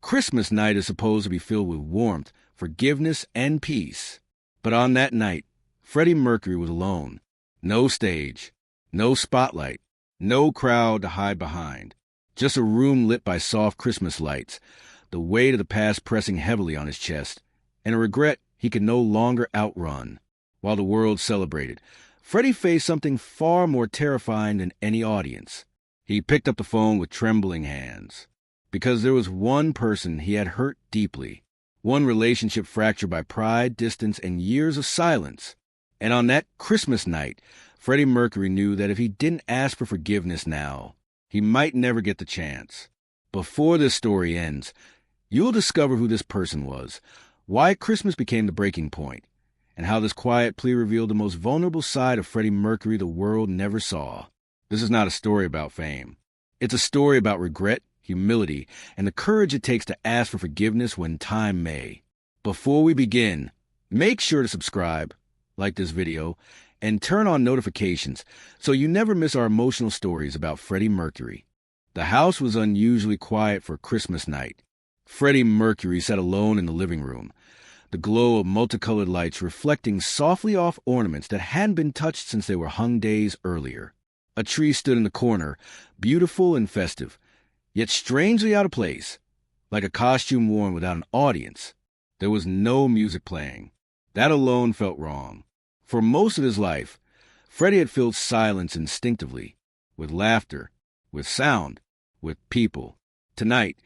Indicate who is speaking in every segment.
Speaker 1: Christmas night is supposed to be filled with warmth, forgiveness, and peace. But on that night, Freddie Mercury was alone. No stage, no spotlight, no crowd to hide behind. Just a room lit by soft Christmas lights, the weight of the past pressing heavily on his chest, and a regret he could no longer outrun. While the world celebrated, Freddie faced something far more terrifying than any audience. He picked up the phone with trembling hands, because there was one person he had hurt deeply, one relationship fractured by pride, distance, and years of silence. And on that Christmas night, Freddie Mercury knew that if he didn't ask for forgiveness now, he might never get the chance. Before this story ends, you'll discover who this person was, why Christmas became the breaking point, and how this quiet plea revealed the most vulnerable side of Freddie Mercury the world never saw. This is not a story about fame. It's a story about regret, humility, and the courage it takes to ask for forgiveness when time may. Before we begin, make sure to subscribe, like this video, and turn on notifications so you never miss our emotional stories about Freddie Mercury. The house was unusually quiet for Christmas night. Freddie Mercury sat alone in the living room, the glow of multicolored lights reflecting softly off ornaments that hadn't been touched since they were hung days earlier. A tree stood in the corner, beautiful and festive, yet strangely out of place, like a costume worn without an audience. There was no music playing. That alone felt wrong. For most of his life, Freddie had filled silence instinctively, with laughter, with sound, with people. Tonight,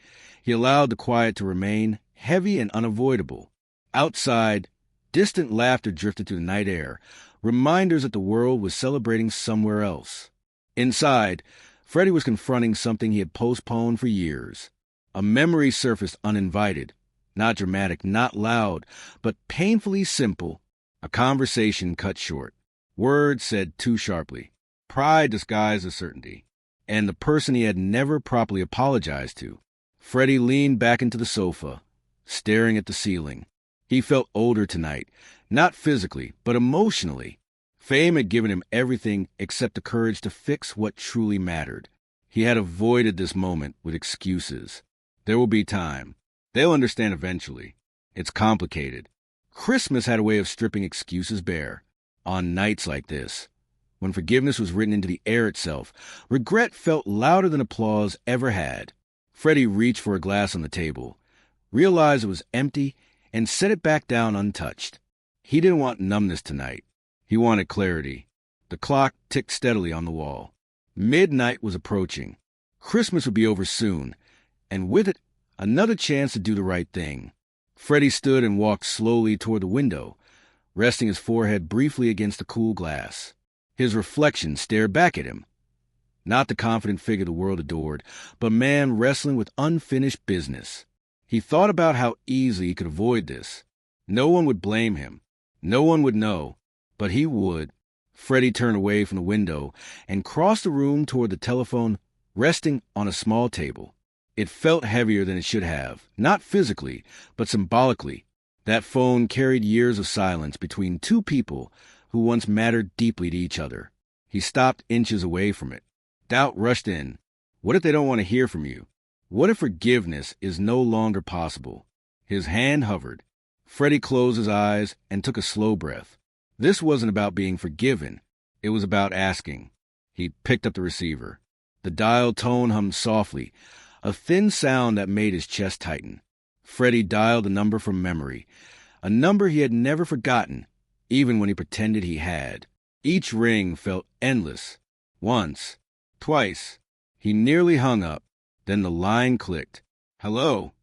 Speaker 1: he allowed the quiet to remain heavy and unavoidable. Outside, distant laughter drifted through the night air, reminders that the world was celebrating somewhere else. Inside, Freddie was confronting something he had postponed for years. A memory surfaced uninvited, not dramatic, not loud, but painfully simple. A conversation cut short. Words said too sharply. Pride disguised as certainty. And the person he had never properly apologized to. Freddie leaned back into the sofa, staring at the ceiling. He felt older tonight, not physically, but emotionally. Fame had given him everything except the courage to fix what truly mattered. He had avoided this moment with excuses. There will be time. They'll understand eventually. It's complicated. Christmas had a way of stripping excuses bare. On nights like this, when forgiveness was written into the air itself, regret felt louder than applause ever had. Freddie reached for a glass on the table, realized it was empty, and set it back down untouched. He didn't want numbness tonight. He wanted clarity. The clock ticked steadily on the wall. Midnight was approaching. Christmas would be over soon, and with it, another chance to do the right thing. Freddie stood and walked slowly toward the window, resting his forehead briefly against the cool glass. His reflection stared back at him. Not the confident figure the world adored, but a man wrestling with unfinished business. He thought about how easily he could avoid this. No one would blame him. No one would know. But he would. Freddie turned away from the window and crossed the room toward the telephone, resting on a small table. It felt heavier than it should have, not physically, but symbolically. That phone carried years of silence between two people who once mattered deeply to each other. He stopped inches away from it. Doubt rushed in. What if they don't want to hear from you? What if forgiveness is no longer possible? His hand hovered. Freddie closed his eyes and took a slow breath. This wasn't about being forgiven. It was about asking. He picked up the receiver. The dial tone hummed softly, a thin sound that made his chest tighten. Freddie dialed the number from memory, a number he had never forgotten, even when he pretended he had. Each ring felt endless. Once, twice. He nearly hung up. Then the line clicked. Hello.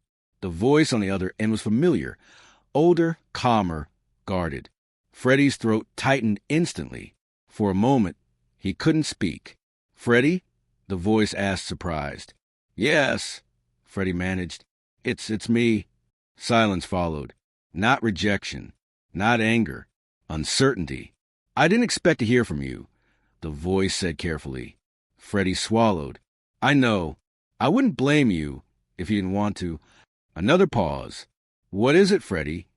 Speaker 1: The voice on the other end was familiar, older, calmer, guarded. Freddie's throat tightened instantly. For a moment, he couldn't speak. Freddie? The voice asked, surprised. Yes, Freddie managed. It's me. Silence followed. Not rejection. Not anger. Uncertainty. I didn't expect to hear from you, the voice said carefully. Freddie swallowed. I know. I wouldn't blame you if you didn't want to. Another pause. What is it, Freddie?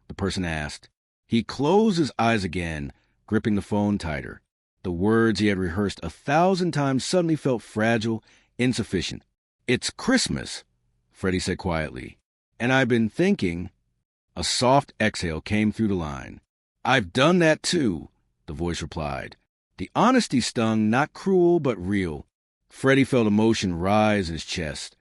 Speaker 1: The person asked. He closed his eyes again, gripping the phone tighter. The words he had rehearsed 1,000 times suddenly felt fragile, insufficient. It's Christmas. Freddie said quietly. And I've been thinking. A soft exhale came through the line. I've done that too, the voice replied. The honesty stung, not cruel, but real. Freddie felt emotion rise in his chest,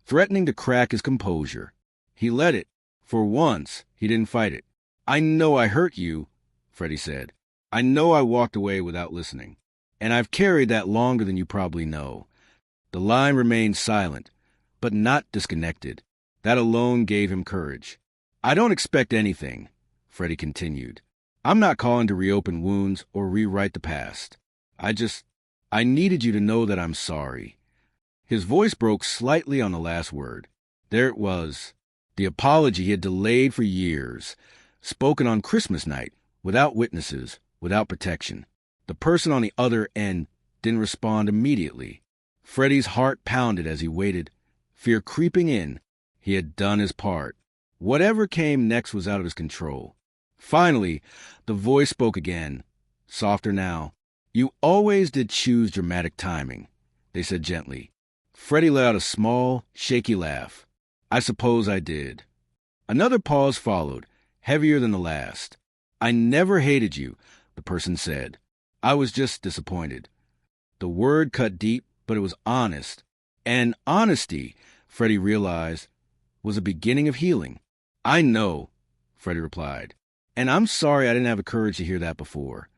Speaker 1: threatening to crack his composure. He let it. For once, he didn't fight it. I know I hurt you, Freddie said. I know I walked away without listening. And I've carried that longer than you probably know. The line remained silent, but not disconnected. That alone gave him courage. I don't expect anything, Freddie continued. I'm not calling to reopen wounds or rewrite the past. I needed you to know that I'm sorry. His voice broke slightly on the last word. There it was, the apology he had delayed for years, spoken on Christmas night, without witnesses, without protection. The person on the other end didn't respond immediately. Freddie's heart pounded as he waited, fear creeping in. He had done his part. Whatever came next was out of his control. Finally, the voice spoke again, softer now. You always did choose dramatic timing, they said gently. Freddie let out a small, shaky laugh. I suppose I did. Another pause followed, heavier than the last. I never hated you, the person said. I was just disappointed. The word cut deep, but it was honest. And honesty, Freddie realized, was a beginning of healing. I know, Freddie replied. And I'm sorry I didn't have the courage to hear that before.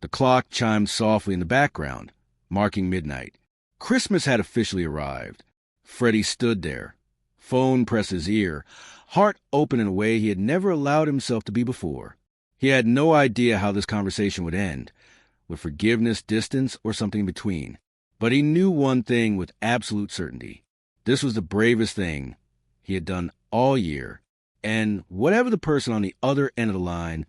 Speaker 1: The clock chimed softly in the background, marking midnight. Christmas had officially arrived. Freddie stood there, phone pressed his ear, heart open in a way he had never allowed himself to be before. He had no idea how this conversation would end, with forgiveness, distance, or something in between. But he knew one thing with absolute certainty. This was the bravest thing he had done all year. And whatever the person on the other end of the line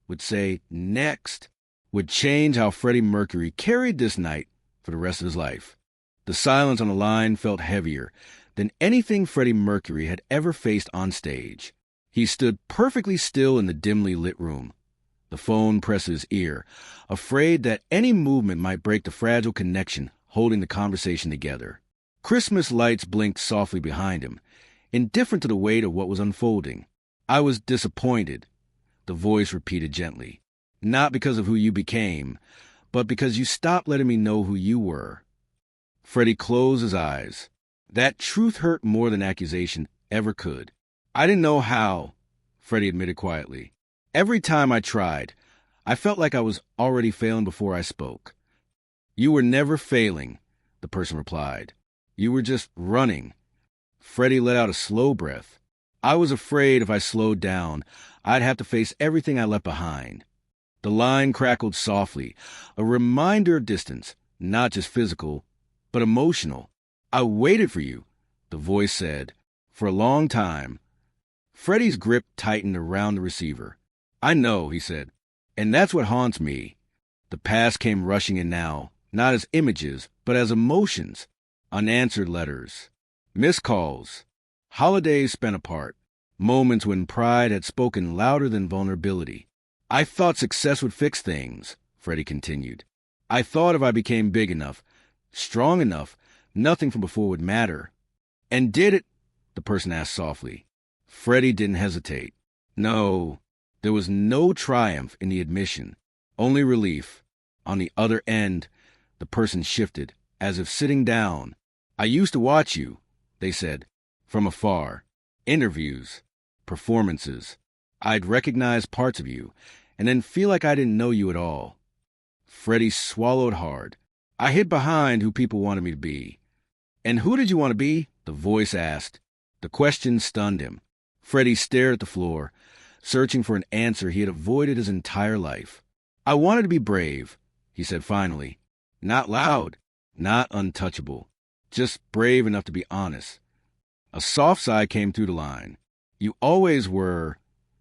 Speaker 1: would say next would change how Freddie Mercury carried this night for the rest of his life. The silence on the line felt heavier than anything Freddie Mercury had ever faced on stage. He stood perfectly still in the dimly lit room. The phone pressed his ear, afraid that any movement might break the fragile connection holding the conversation together. Christmas lights blinked softly behind him, indifferent to the weight of what was unfolding. I was disappointed, the voice repeated gently. Not because of who you became, but because you stopped letting me know who you were. Freddie closed his eyes. That truth hurt more than accusation ever could. I didn't know how, Freddie admitted quietly. Every time I tried, I felt like I was already failing before I spoke. You were never failing, the person replied. You were just running. Freddie let out a slow breath. I was afraid if I slowed down, I'd have to face everything I left behind. The line crackled softly, a reminder of distance, not just physical, but emotional. I waited for you, the voice said, for a long time. Freddie's grip tightened around the receiver. I know, he said, and that's what haunts me. The past came rushing in now, not as images, but as emotions, unanswered letters, missed calls, holidays spent apart, moments when pride had spoken louder than vulnerability. I thought success would fix things, Freddie continued. I thought if I became big enough, strong enough, nothing from before would matter. And did it? The person asked softly. Freddie didn't hesitate. No, there was no triumph in the admission, only relief. On the other end, the person shifted, as if sitting down. I used to watch you, they said, from afar. Interviews, performances. I'd recognize parts of you, and then feel like I didn't know you at all. Freddie swallowed hard. I hid behind who people wanted me to be. And who did you want to be? The voice asked. The question stunned him. Freddie stared at the floor, searching for an answer he had avoided his entire life. I wanted to be brave, he said finally. Not loud, not untouchable, just brave enough to be honest. A soft sigh came through the line. You always were,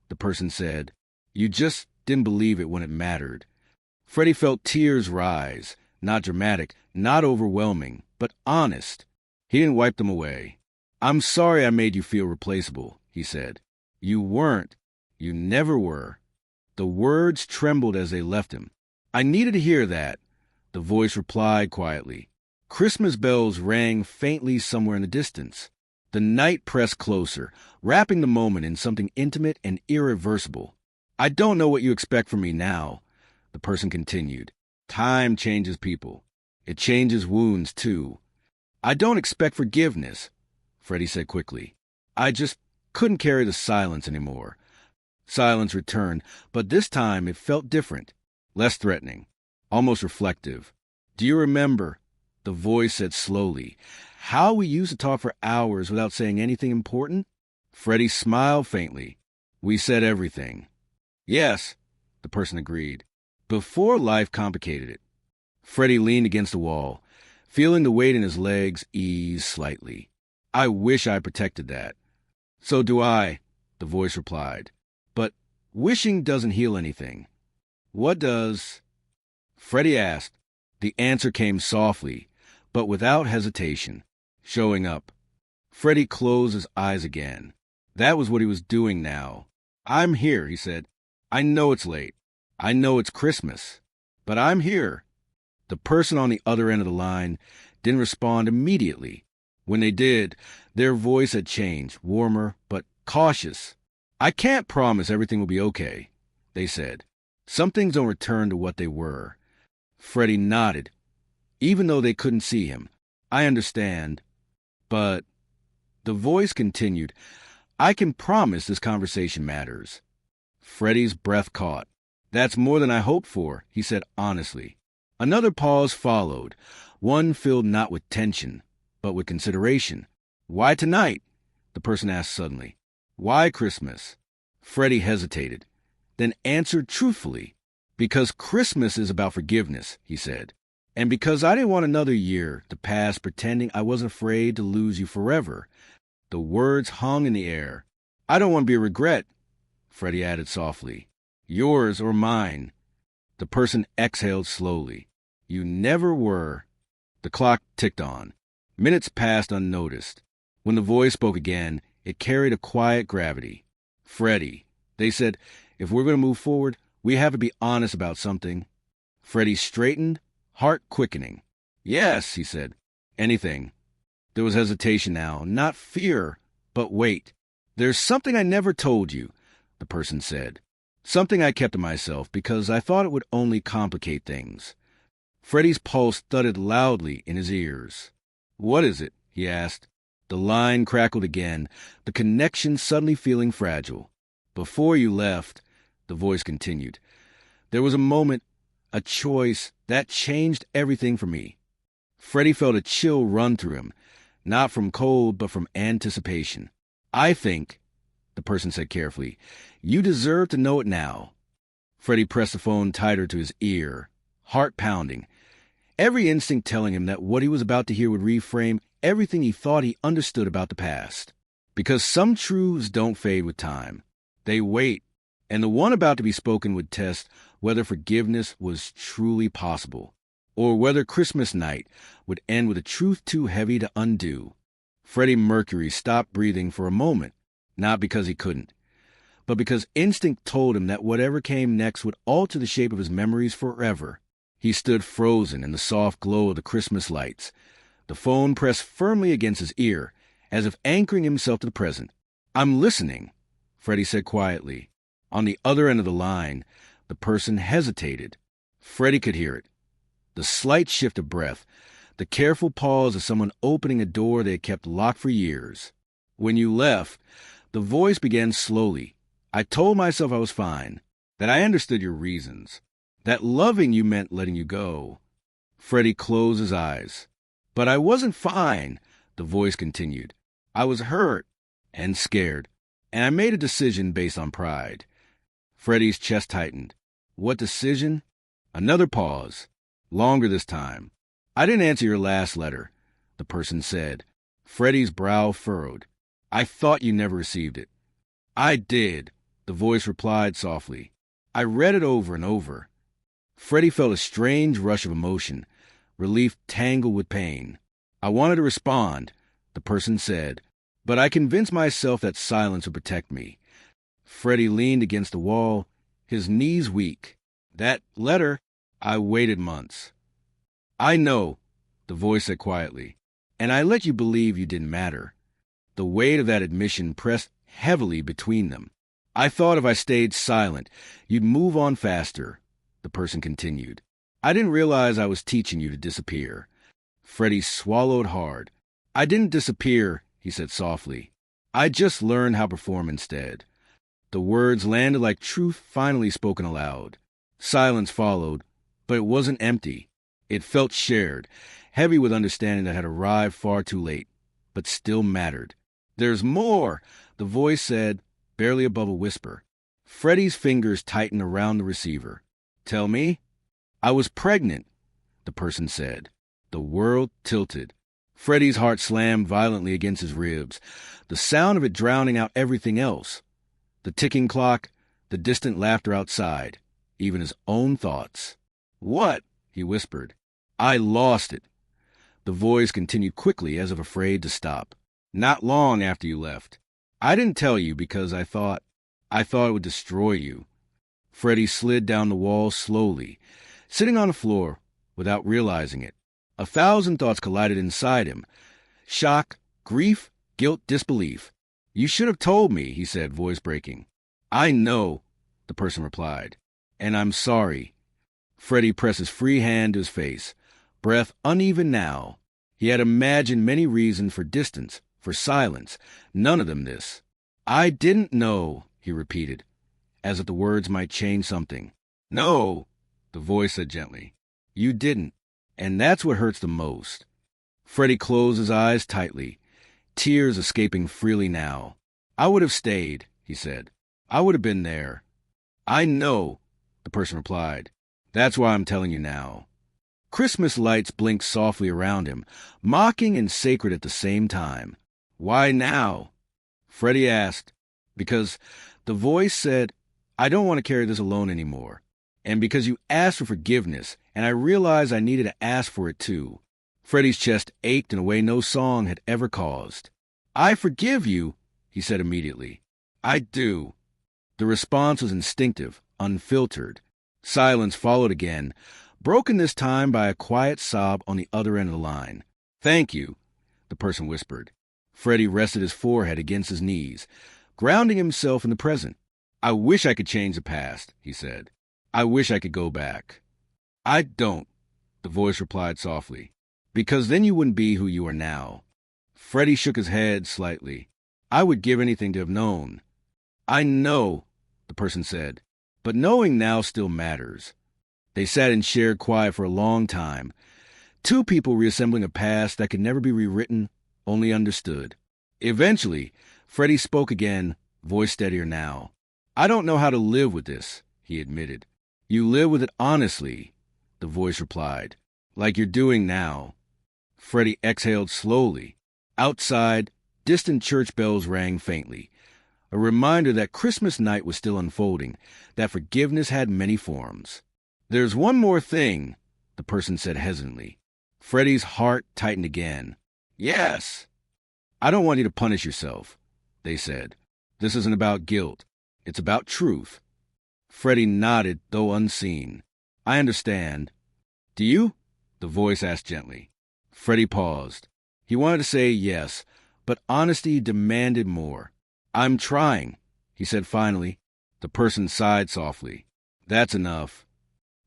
Speaker 1: the person said. You just didn't believe it when it mattered. Freddie felt tears rise, not dramatic, not overwhelming, but honest. He didn't wipe them away. I'm sorry I made you feel replaceable, he said. You weren't. You never were. The words trembled as they left him. I needed to hear that, the voice replied quietly. Christmas bells rang faintly somewhere in the distance. The night pressed closer, wrapping the moment in something intimate and irreversible. I don't know what you expect from me now, the person continued. Time changes people. It changes wounds, too. I don't expect forgiveness, Freddie said quickly. I just couldn't carry the silence anymore. Silence returned, but this time it felt different, less threatening, almost reflective. Do you remember, the voice said slowly, how we used to talk for hours without saying anything important? Freddie smiled faintly. We said everything. Yes, the person agreed. Before life complicated it. Freddie leaned against the wall, feeling the weight in his legs ease slightly. I wish I protected that. So do I, the voice replied. But wishing doesn't heal anything. What does? Freddie asked. The answer came softly, but without hesitation, showing up. Freddie closed his eyes again. That was what he was doing now. I'm here, he said. I know it's late. I know it's Christmas. But I'm here. The person on the other end of the line didn't respond immediately. When they did, their voice had changed, warmer but cautious. I can't promise everything will be okay, they said. Some things don't return to what they were. Freddie nodded, even though they couldn't see him. I understand. But the voice continued, I can promise this conversation matters. Freddie's breath caught. That's more than I hoped for, he said honestly. Another pause followed, one filled not with tension, but with consideration. Why tonight? The person asked suddenly. Why Christmas? Freddie hesitated, then answered truthfully. Because Christmas is about forgiveness, he said. And because I didn't want another year to pass pretending I wasn't afraid to lose you forever. The words hung in the air. I don't want to be a regret, Freddie added softly. Yours or mine. The person exhaled slowly. You never were. The clock ticked on. Minutes passed unnoticed. When the voice spoke again, it carried a quiet gravity. Freddie, they said, if we're going to move forward, we have to be honest about something. Freddie straightened, heart quickening. Yes, he said. Anything. There was hesitation now, not fear, but wait. There's something I never told you, the person said. Something I kept to myself because I thought it would only complicate things. Freddie's pulse thudded loudly in his ears. What is it? He asked. The line crackled again, the connection suddenly feeling fragile. Before you left, the voice continued, there was a moment, a choice, that changed everything for me. Freddie felt a chill run through him, not from cold, but from anticipation. I think, the person said carefully, you deserve to know it now. Freddie pressed the phone tighter to his ear, heart pounding, every instinct telling him that what he was about to hear would reframe everything he thought he understood about the past. Because some truths don't fade with time. They wait, and the one about to be spoken would test whether forgiveness was truly possible, or whether Christmas night would end with a truth too heavy to undo. Freddie Mercury stopped breathing for a moment, not because he couldn't, but because instinct told him that whatever came next would alter the shape of his memories forever. He stood frozen in the soft glow of the Christmas lights, the phone pressed firmly against his ear, as if anchoring himself to the present. I'm listening, Freddie said quietly. On the other end of the line, the person hesitated. Freddie could hear it. The slight shift of breath, the careful pause of someone opening a door they had kept locked for years. When you left, the voice began slowly. I told myself I was fine, that I understood your reasons, that loving you meant letting you go. Freddie closed his eyes. But I wasn't fine, the voice continued. I was hurt and scared, and I made a decision based on pride. Freddie's chest tightened. What decision? Another pause, longer this time. I didn't answer your last letter, the person said. Freddie's brow furrowed. I thought you never received it. I did, the voice replied softly. I read it over and over. Freddie felt a strange rush of emotion, relief tangled with pain. I wanted to respond, the person said, but I convinced myself that silence would protect me. Freddie leaned against the wall, his knees weak. That letter, I waited months. I know, the voice said quietly, and I let you believe you didn't matter. The weight of that admission pressed heavily between them. I thought if I stayed silent, you'd move on faster, the person continued. I didn't realize I was teaching you to disappear. Freddie swallowed hard. I didn't disappear, he said softly. I just learned how to perform instead. The words landed like truth finally spoken aloud. Silence followed, but it wasn't empty. It felt shared, heavy with understanding that had arrived far too late, but still mattered. There's more, the voice said, barely above a whisper. Freddie's fingers tightened around the receiver. Tell me? I was pregnant, the person said. The world tilted. Freddie's heart slammed violently against his ribs, the sound of it drowning out everything else. The ticking clock, the distant laughter outside, even his own thoughts. What? He whispered. I lost it. The voice continued quickly as if afraid to stop. Not long after you left. I didn't tell you because I thought it would destroy you. Freddie slid down the wall slowly, sitting on the floor without realizing it. 1,000 thoughts collided inside him. Shock, grief, guilt, disbelief. You should have told me, he said, voice breaking. I know, the person replied. And I'm sorry. Freddie pressed his free hand to his face, breath uneven now. He had imagined many reasons for distance, for silence, none of them this. I didn't know, he repeated, as if the words might change something. No, the voice said gently. You didn't, and that's what hurts the most. Freddie closed his eyes tightly, tears escaping freely now. I would have stayed, he said. I would have been there. I know, the person replied. That's why I'm telling you now. Christmas lights blinked softly around him, mocking and sacred at the same time. Why now? Freddie asked. Because the voice said, I don't want to carry this alone anymore. And because you asked for forgiveness, and I realized I needed to ask for it too. Freddie's chest ached in a way no song had ever caused. I forgive you, he said immediately. I do. The response was instinctive, unfiltered. Silence followed again, broken this time by a quiet sob on the other end of the line. Thank you, the person whispered. Freddie rested his forehead against his knees, grounding himself in the present. I wish I could change the past, he said. I wish I could go back. I don't, the voice replied softly, because then you wouldn't be who you are now. Freddie shook his head slightly. I would give anything to have known. I know, the person said, but knowing now still matters. They sat in shared quiet for a long time, two people reassembling a past that could never be rewritten, only understood. Eventually, Freddie spoke again, voice steadier now. I don't know how to live with this, he admitted. You live with it honestly, the voice replied, like you're doing now. Freddie exhaled slowly. Outside, distant church bells rang faintly, a reminder that Christmas night was still unfolding, that forgiveness had many forms. There's one more thing, the person said hesitantly. Freddie's heart tightened again. Yes. I don't want you to punish yourself, they said. This isn't about guilt. It's about truth. Freddie nodded, though unseen. I understand. Do you? The voice asked gently. Freddie paused. He wanted to say yes, but honesty demanded more. I'm trying, he said finally. The person sighed softly. That's enough.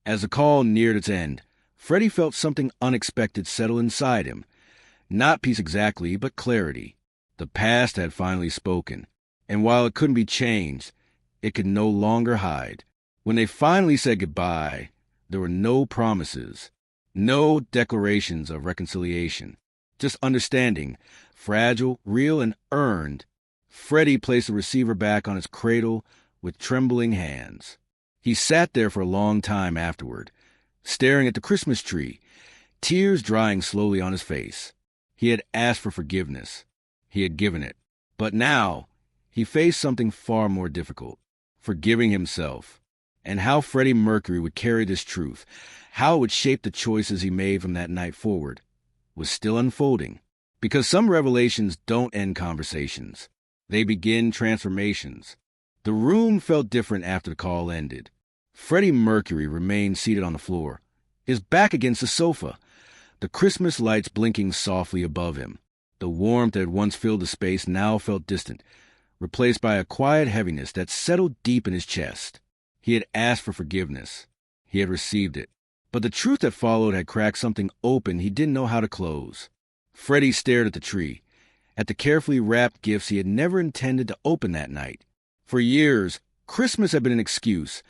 Speaker 1: As the call neared its end, Freddie felt something unexpected settle inside him. Not peace exactly, but clarity. The past had finally spoken, and while it couldn't be changed, it could no longer hide. When they finally said goodbye, there were no promises, no declarations of reconciliation, just understanding, fragile, real, and earned. Freddie placed the receiver back on its cradle with trembling hands. He sat there for a long time afterward, staring at the Christmas tree, tears drying slowly on his face. He had asked for forgiveness. He had given it. But now, he faced something far more difficult, forgiving himself. And how Freddie Mercury would carry this truth, how it would shape the choices he made from that night forward, was still unfolding. Because some revelations don't end conversations. They begin transformations. The room felt different after the call ended. Freddie Mercury remained seated on the floor, his back against the sofa, the Christmas lights blinking softly above him. The warmth that had once filled the space now felt distant, replaced by a quiet heaviness that settled deep in his chest. He had asked for forgiveness. He had received it. But the truth that followed had cracked something open he didn't know how to close. Freddie stared at the tree, at the carefully wrapped gifts he had never intended to open that night. For years, Christmas had been an excuse,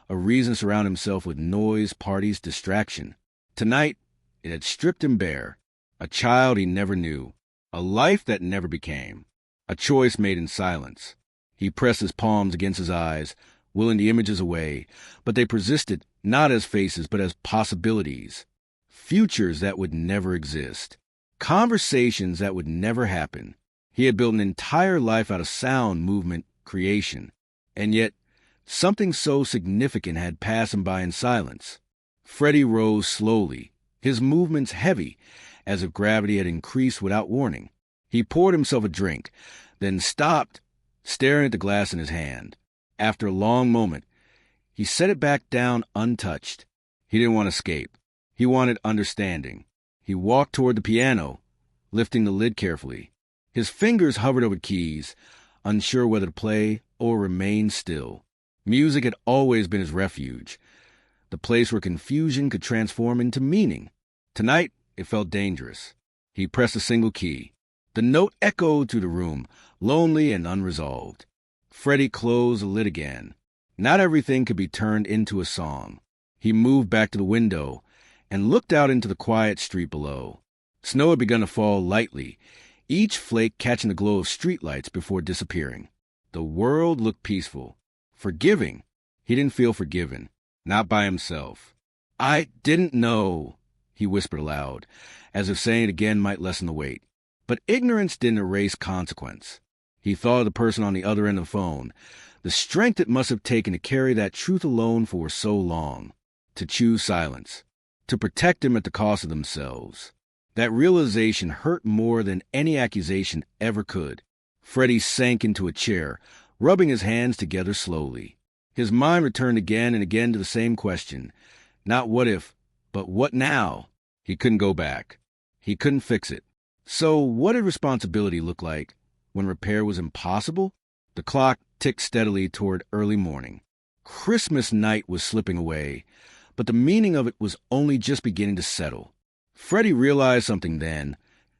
Speaker 1: a reason to surround himself with noise, parties, distraction. Tonight, it had stripped him bare. A child he never knew. A life that never became. A choice made in silence. He pressed his palms against his eyes, willing the images away, but they persisted not as faces but as possibilities. Futures that would never exist. Conversations that would never happen. He had built an entire life out of sound, movement, creation. And yet, something so significant had passed him by in silence. Freddie rose slowly, his movements heavy, as if gravity had increased without warning. He poured himself a drink, then stopped, staring at the glass in his hand. After a long moment, he set it back down untouched. He didn't want escape. He wanted understanding. He walked toward the piano, lifting the lid carefully. His fingers hovered over keys, unsure whether to play or remain still. Music had always been his refuge, the place where confusion could transform into meaning. Tonight, it felt dangerous. He pressed a single key. The note echoed through the room, lonely and unresolved. Freddie closed the lid again. Not everything could be turned into a song. He moved back to the window and looked out into the quiet street below. Snow had begun to fall lightly, each flake catching the glow of streetlights before disappearing. The world looked peaceful. Forgiving. He didn't feel forgiven. Not by himself. "I didn't know," he whispered aloud, as if saying it again might lessen the weight. But ignorance didn't erase consequence. He thought of the person on the other end of the phone, the strength it must have taken to carry that truth alone for so long, to choose silence, to protect him at the cost of themselves. That realization hurt more than any accusation ever could. Freddie sank into a chair, rubbing his hands together slowly. His mind returned again and again to the same question. Not what if, but what now? He couldn't go back. He couldn't fix it. So what did responsibility look like when repair was impossible? The clock ticked steadily toward early morning. Christmas night was slipping away, but the meaning of it was only just beginning to settle. Freddie realized something then.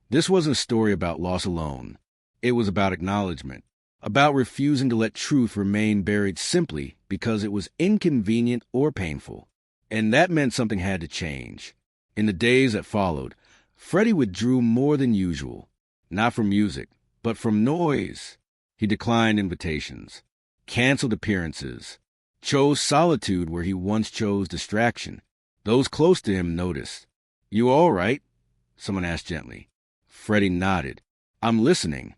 Speaker 1: This wasn't a story about loss alone. It was about acknowledgement, about refusing to let truth remain buried simply because it was inconvenient or painful. And that meant something had to change. In the days that followed, Freddie withdrew more than usual, not from music, but from noise. He declined invitations, canceled appearances, chose solitude where he once chose distraction. Those close to him noticed. "You all right?" someone asked gently. Freddie nodded. "I'm listening."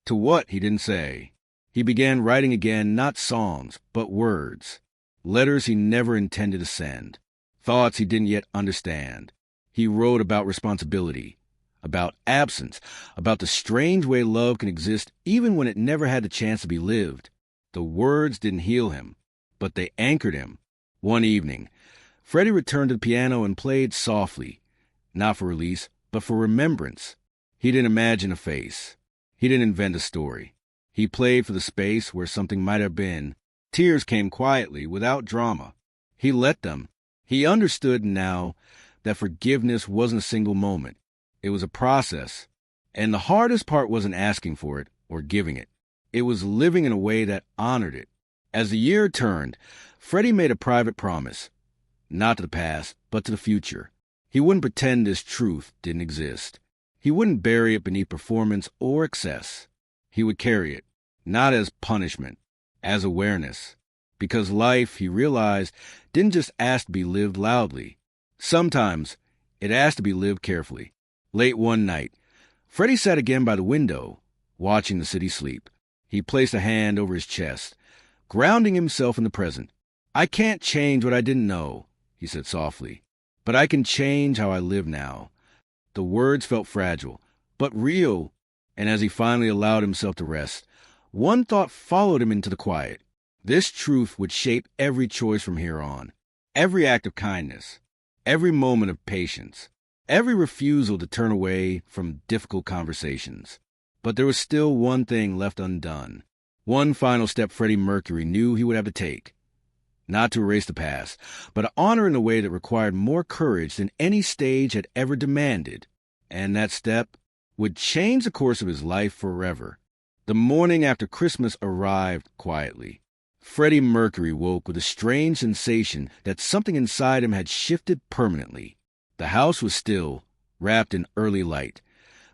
Speaker 1: To what, he didn't say. He began writing again, not songs, but words. Letters he never intended to send. Thoughts he didn't yet understand. He wrote about responsibility, about absence, about the strange way love can exist even when it never had the chance to be lived. The words didn't heal him, but they anchored him. One evening, Freddie returned to the piano and played softly, not for release, but for remembrance. He didn't imagine a face. He didn't invent a story. He played for the space where something might have been. Tears came quietly, without drama. He let them. He understood now that forgiveness wasn't a single moment. It was a process. And the hardest part wasn't asking for it or giving it. It was living in a way that honored it. As the year turned, Freddie made a private promise. Not to the past, but to the future. He wouldn't pretend this truth didn't exist. He wouldn't bury it beneath performance or excess. He would carry it, not as punishment, as awareness. Because life, he realized, didn't just ask to be lived loudly. Sometimes it asked to be lived carefully. Late one night, Freddie sat again by the window, watching the city sleep. He placed a hand over his chest, grounding himself in the present. "I can't change what I didn't know," he said softly, "but I can change how I live now." The words felt fragile, but real, and as he finally allowed himself to rest, one thought followed him into the quiet. This truth would shape every choice from here on, every act of kindness, every moment of patience. every refusal to turn away from difficult conversations. But there was still one thing left undone. One final step Freddie Mercury knew he would have to take. Not to erase the past, but to honor in a way that required more courage than any stage had ever demanded. And that step would change the course of his life forever. The morning after Christmas arrived quietly. Freddie Mercury woke with a strange sensation that something inside him had shifted permanently. The house was still, wrapped in early light,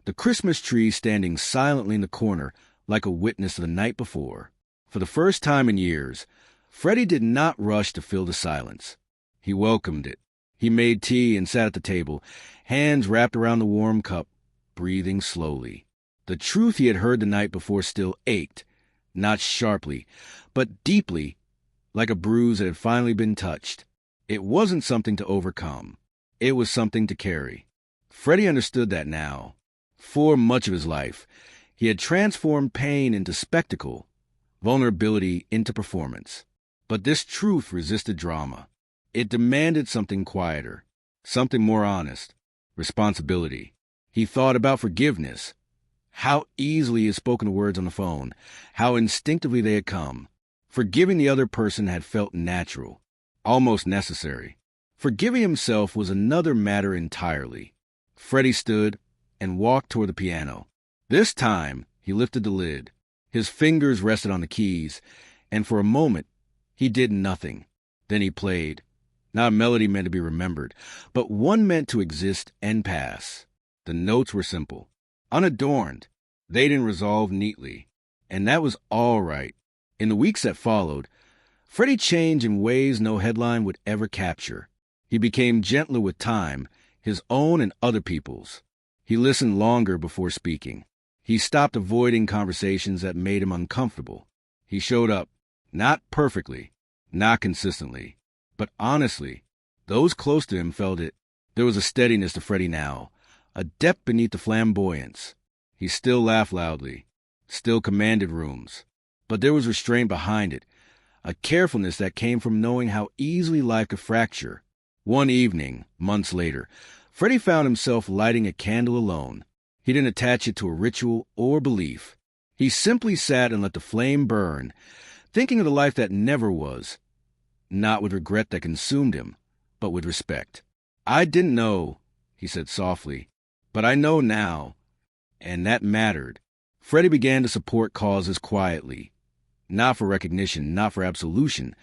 Speaker 1: the Christmas tree standing silently in the corner like a witness of the night before. For the first time in years, Freddie did not rush to fill the silence. He welcomed it. He made tea and sat at the table, hands wrapped around the warm cup, breathing slowly. The truth he had heard the night before still ached, not sharply, but deeply, like a bruise that had finally been touched. It wasn't something to overcome. It was something to carry. Freddie understood that now. For much of his life, he had transformed pain into spectacle, vulnerability into performance. But this truth resisted drama. It demanded something quieter, something more honest, responsibility. He thought about forgiveness, how easily he had spoken the words on the phone, how instinctively they had come. Forgiving the other person had felt natural, almost necessary. Forgiving himself was another matter entirely. Freddie stood and walked toward the piano. This time, he lifted the lid. His fingers rested on the keys, and for a moment, he did nothing. Then he played. Not a melody meant to be remembered, but one meant to exist and pass. The notes were simple, unadorned. They didn't resolve neatly, and that was all right. In the weeks that followed, Freddie changed in ways no headline would ever capture. He became gentler with time, his own and other people's. He listened longer before speaking. He stopped avoiding conversations that made him uncomfortable. He showed up, not perfectly, not consistently, but honestly. Those close to him felt it. There was a steadiness to Freddie now, a depth beneath the flamboyance. He still laughed loudly, still commanded rooms, but there was restraint behind it, a carefulness that came from knowing how easily life could fracture. One evening, months later, Freddie found himself lighting a candle alone. He didn't attach it to a ritual or belief. He simply sat and let the flame burn, thinking of the life that never was, not with regret that consumed him, but with respect. "I didn't know," he said softly, "but I know now." And that mattered. Freddie began to support causes quietly, not for recognition, not for absolution,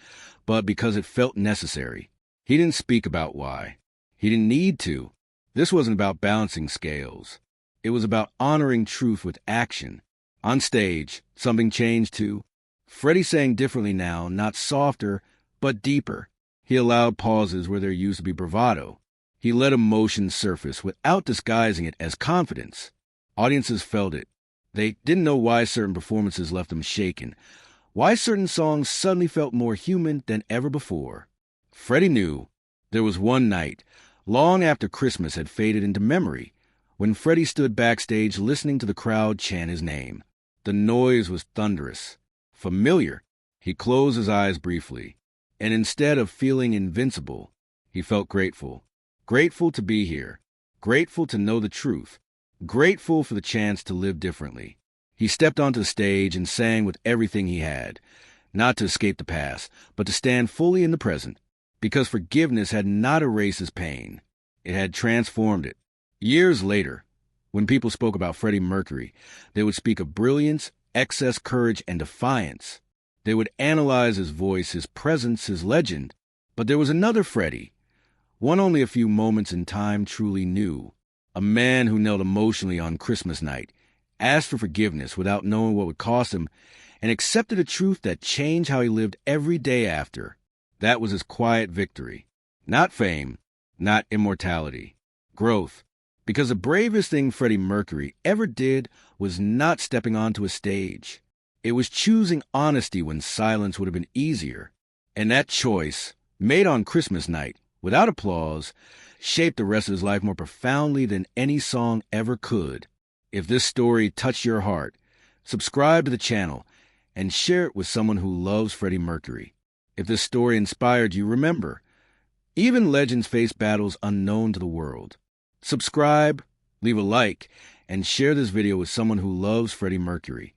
Speaker 1: but because it felt necessary. He didn't speak about why. He didn't need to. This wasn't about balancing scales. It was about honoring truth with action. On stage, something changed too. Freddie sang differently now, not softer, but deeper. He allowed pauses where there used to be bravado. He let emotion surface without disguising it as confidence. Audiences felt it. They didn't know why certain performances left them shaken, why certain songs suddenly felt more human than ever before. Freddie knew. There was one night, long after Christmas had faded into memory, when Freddie stood backstage listening to the crowd chant his name. The noise was thunderous, familiar. He closed his eyes briefly, and instead of feeling invincible, he felt grateful. Grateful to be here. Grateful to know the truth. Grateful for the chance to live differently. He stepped onto the stage and sang with everything he had, not to escape the past, but to stand fully in the present, because forgiveness had not erased his pain. It had transformed it. Years later, when people spoke about Freddie Mercury, they would speak of brilliance, excess courage, and defiance. They would analyze his voice, his presence, his legend. But there was another Freddie, one only a few moments in time truly knew. A man who knelt emotionally on Christmas night, asked for forgiveness without knowing what would cost him, and accepted a truth that changed how he lived every day after. That was his quiet victory. Not fame, not immortality. Growth. Because the bravest thing Freddie Mercury ever did was not stepping onto a stage. It was choosing honesty when silence would have been easier. And that choice, made on Christmas night, without applause, shaped the rest of his life more profoundly than any song ever could. If this story touched your heart, subscribe to the channel and share it with someone who loves Freddie Mercury. If this story inspired you, remember, even legends face battles unknown to the world. Subscribe, leave a like, and share this video with someone who loves Freddie Mercury.